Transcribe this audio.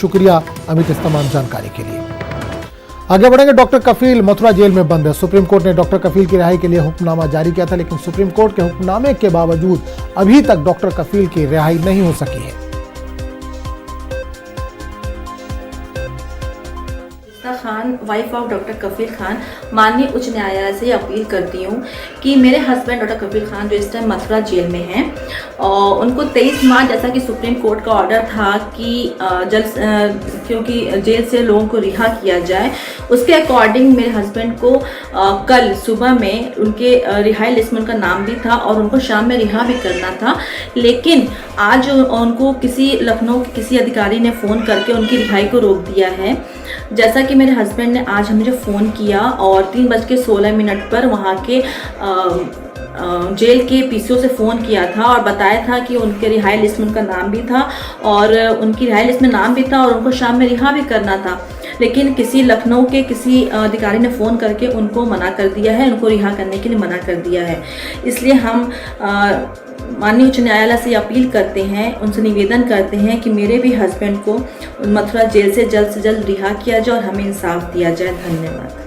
शुक्रिया अमित इस तमाम जानकारी के लिए। आगे बढ़ेंगे। डॉक्टर कफील मथुरा जेल में बंद है। सुप्रीम कोर्ट ने डॉक्टर कफील की रिहाई के लिए हुक्मनामा जारी किया था, लेकिन सुप्रीम कोर्ट के हुक्मनामे के बावजूद अभी तक डॉक्टर कफील की रिहाई नहीं हो सकी है। खान, वाइफ ऑफ डॉक्टर कफील खान, माननीय उच्च न्यायालय से अपील करती हूँ कि मेरे हस्बैंड डॉक्टर कफील खान जो इस टाइम मथुरा जेल में हैं, और उनको 23 मार्च जैसा कि सुप्रीम कोर्ट का ऑर्डर था कि क्योंकि जेल से लोगों को रिहा किया जाए, उसके अकॉर्डिंग मेरे हस्बैंड को कल सुबह में उनके रिहाई लिस्ट में उनका नाम भी था और उनको शाम में रिहा भी करना था, लेकिन आज उनको लखनऊ के किसी अधिकारी ने फ़ोन करके उनकी रिहाई को रोक दिया है। जैसा कि मेरे हस्बैंड ने आज मुझे फ़ोन किया और 3:16 पर वहाँ के जेल के पीसीओ से फ़ोन किया था और बताया था कि उनके रिहाई लिस्ट में उनका नाम भी था और उनकी रिहाई लिस्ट में नाम भी था और उनको शाम में रिहा भी करना था, लेकिन लखनऊ के किसी अधिकारी ने फ़ोन करके उनको मना कर दिया है, उनको रिहा करने के लिए मना कर दिया है। इसलिए हम माननीय उच्च न्यायालय से अपील करते हैं, उनसे निवेदन करते हैं कि मेरे भी हस्बैंड को मथुरा जेल से जल्द रिहा किया जाए और हमें इंसाफ दिया जाए। धन्यवाद।